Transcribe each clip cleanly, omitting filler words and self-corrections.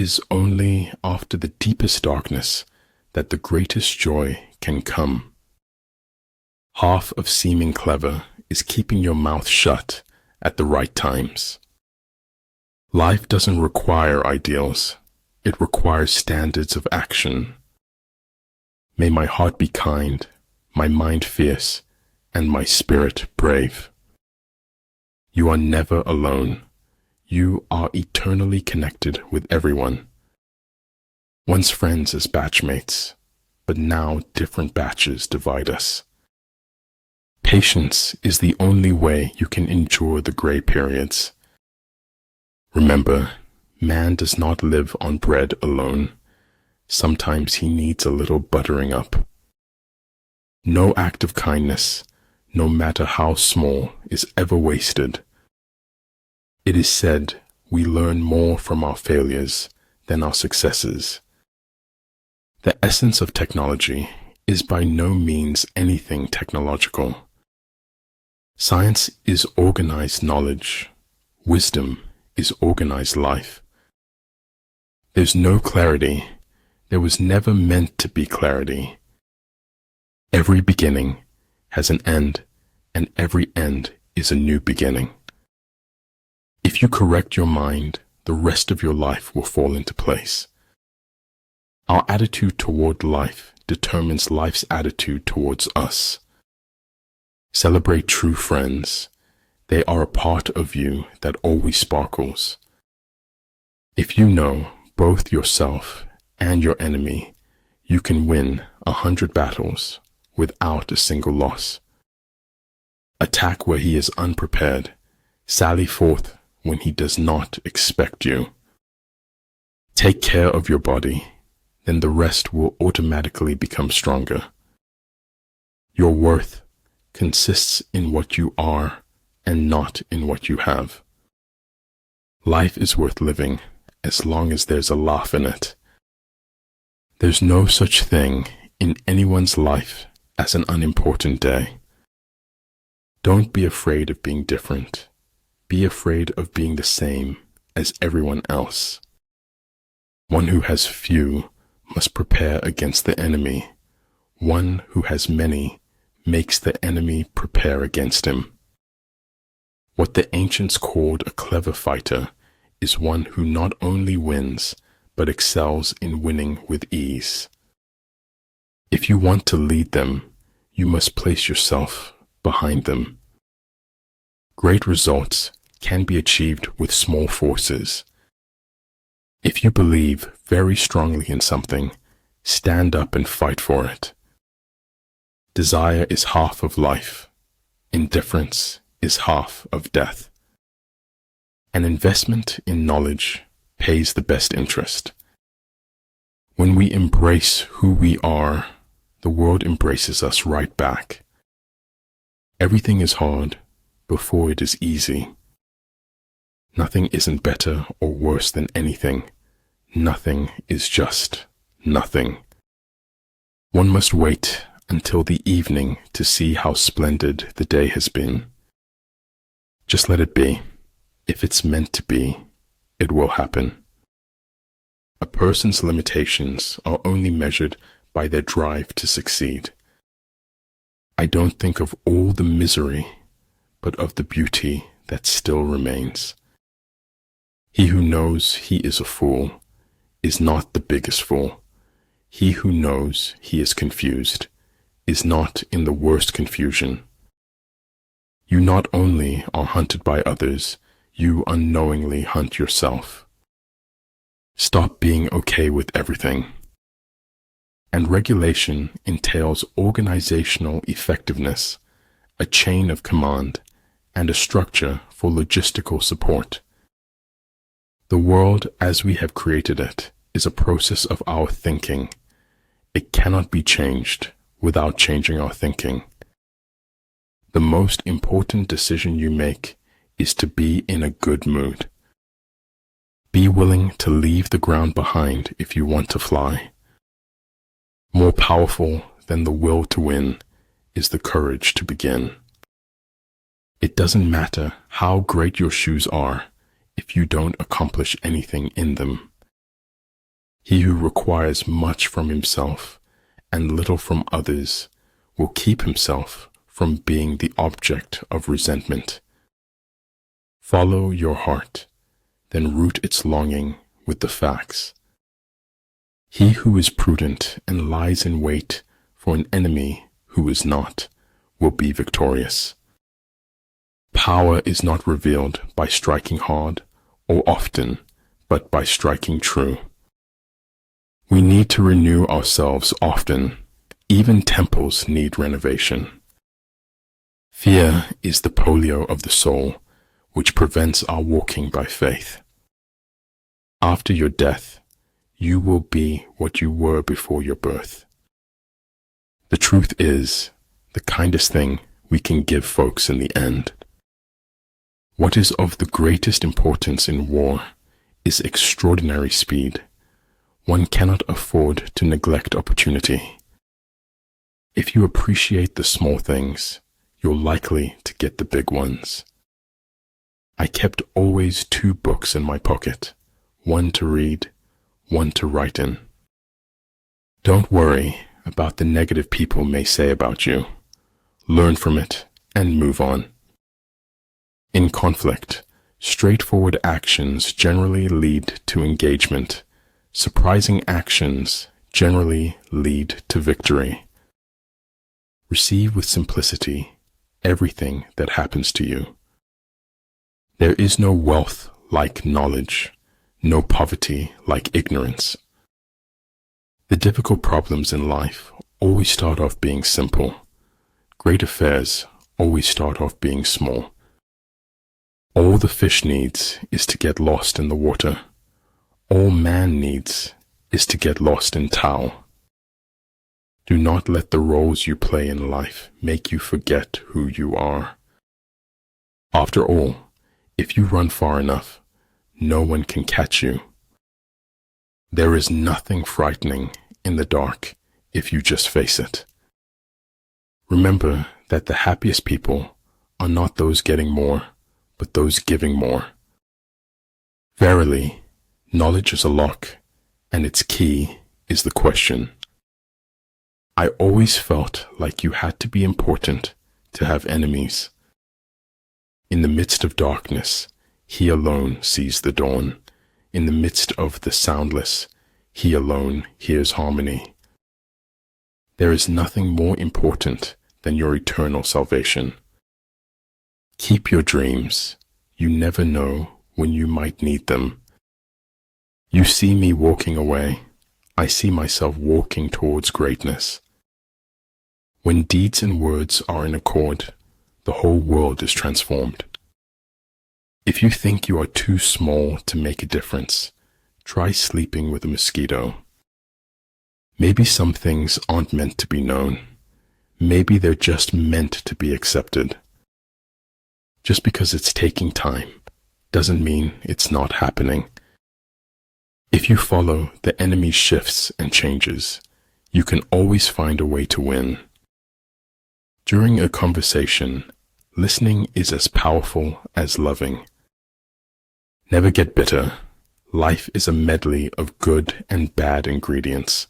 is only after the deepest darkness that the greatest joy can come. Half of seeming clever is keeping your mouth shut at the right times. Life doesn't require ideals, it requires standards of action. May my heart be kind, my mind fierce, and my spirit brave. You are never alone. You are eternally connected with everyone. Once friends as batchmates, but now different batches divide us. Patience is the only way you can endure the gray periods. Remember, man does not live on bread alone. Sometimes he needs a little buttering up. No act of kindness, no matter how small, is ever wasted. It is said we learn more from our failures than our successes. The essence of technology is by no means anything technological. Science is organized knowledge. Wisdom is organized life. There's no clarity. There was never meant to be clarity. Every beginning has an end, and every end is a new beginning. If you correct your mind, the rest of your life will fall into place. Our attitude toward life determines life's attitude towards us. Celebrate true friends. They are a part of you that always sparkles. If you know both yourself and your enemy, you can win 100 battles without a single loss. Attack where he is unprepared. Sally forth when he does not expect you. Take care of your body, then the rest will automatically become stronger. Your worth consists in what you are and not in what you have. Life is worth living as long as there's a laugh in it. There's no such thing in anyone's life as an unimportant day. Don't be afraid of being different. Be afraid of being the same as everyone else. One who has few must prepare against the enemy. One who has many makes the enemy prepare against him. What the ancients called a clever fighter is one who not only wins, but excels in winning with ease. If you want to lead them, you must place yourself behind them. Great results can be achieved with small forces. If you believe very strongly in something, stand up and fight for it. Desire is half of life. Indifference is half of death. An investment in knowledge pays the best interest. When we embrace who we are, the world embraces us right back. Everything is hard before it is easy. Nothing isn't better or worse than anything. Nothing is just nothing. One must wait until the evening to see how splendid the day has been. Just let it be. If it's meant to be, it will happen. A person's limitations are only measured by their drive to succeed. I don't think of all the misery, but of the beauty that still remains. He who knows he is a fool is not the biggest fool. He who knows he is confused is not in the worst confusion. You not only are hunted by others, you unknowingly hunt yourself. Stop being okay with everything. And regulation entails organizational effectiveness, a chain of command, and a structure for logistical support. The world as we have created it is a process of our thinking. It cannot be changed without changing our thinking. The most important decision you make is to be in a good mood. Be willing to leave the ground behind if you want to fly. More powerful than the will to win is the courage to begin. It doesn't matter how great your shoes are if you don't accomplish anything in them. He who requires much from himself and little from others will keep himself from being the object of resentment. Follow your heart, then root its longing with the facts. He who is prudent and lies in wait for an enemy who is not will be victorious. Power is not revealed by striking hard or often, but by striking true. We need to renew ourselves often. Even temples need renovation. Fear is the polio of the soul, which prevents our walking by faith. After your death, you will be what you were before your birth. The truth is the kindest thing we can give folks in the end. What is of the greatest importance in war is extraordinary speed. One cannot afford to neglect opportunity. If you appreciate the small things, you're likely to get the big ones. I kept always 2 books in my pocket, one to read, one to write in. Don't worry about the negative people may say about you. Learn from it and move on. In conflict, straightforward actions generally lead to engagement. Surprising actions generally lead to victory. Receive with simplicity everything that happens to you. There is no wealth like knowledge, no poverty like ignorance. The difficult problems in life always start off being simple. Great affairs always start off being small. All the fish needs is to get lost in the water. All man needs is to get lost in Tao. Do not let the roles you play in life make you forget who you are. After all, if you run far enough, no one can catch you. There is nothing frightening in the dark if you just face it. Remember that the happiest people are not those getting more, but those giving more. Verily, knowledge is a lock, and its key is the question. I always felt like you had to be important to have enemies. In the midst of darkness, he alone sees the dawn. In the midst of the soundless, he alone hears harmony. There is nothing more important than your eternal salvation. Keep your dreams. You never know when you might need them. You see me walking away. I see myself walking towards greatness. When deeds and words are in accord, the whole world is transformed. If you think you are too small to make a difference, try sleeping with a mosquito. Maybe some things aren't meant to be known. Maybe they're just meant to be accepted. Just because it's taking time doesn't mean it's not happening. If you follow the enemy's shifts and changes, you can always find a way to win. During a conversation, listening is as powerful as loving. Never get bitter. Life is a medley of good and bad ingredients.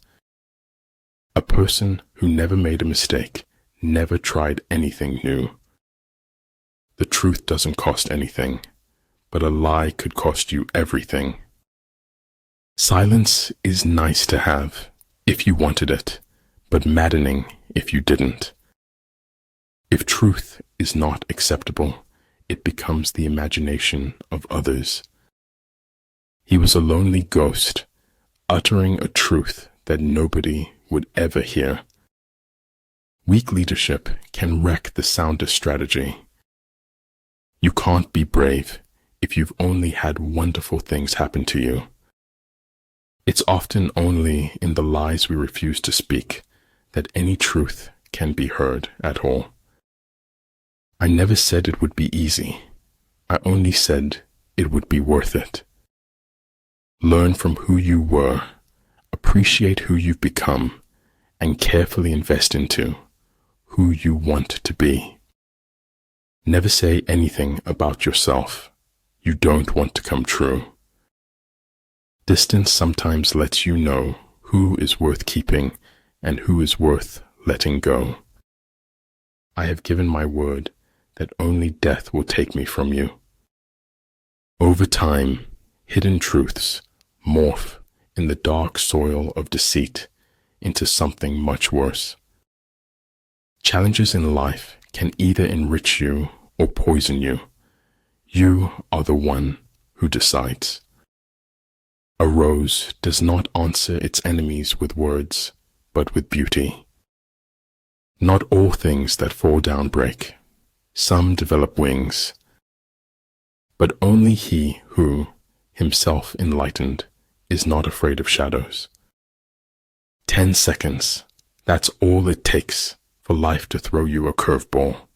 A person who never made a mistake never tried anything new. The truth doesn't cost anything, but a lie could cost you everything. Silence is nice to have if you wanted it, but maddening if you didn't. If truth is not acceptable, it becomes the imagination of others. He was a lonely ghost, uttering a truth that nobody would ever hear. Weak leadership can wreck the soundest strategy. You can't be brave if you've only had wonderful things happen to you. It's often only in the lies we refuse to speak that any truth can be heard at all. I never said it would be easy. I only said it would be worth it. Learn from who you were, appreciate who you've become, and carefully invest into who you want to be. Never say anything about yourself you don't want to come true. Distance sometimes lets you know who is worth keeping and who is worth letting go. I have given my word that only death will take me from you. Over time, hidden truths morph in the dark soil of deceit into something much worse. Challenges in life can either enrich you or poison you. You are the one who decides. A rose does not answer its enemies with words, but with beauty. Not all things that fall down break. Some develop wings. But only he who, himself enlightened, is not afraid of shadows. 10 seconds, that's all it takes for life to throw you a curveball.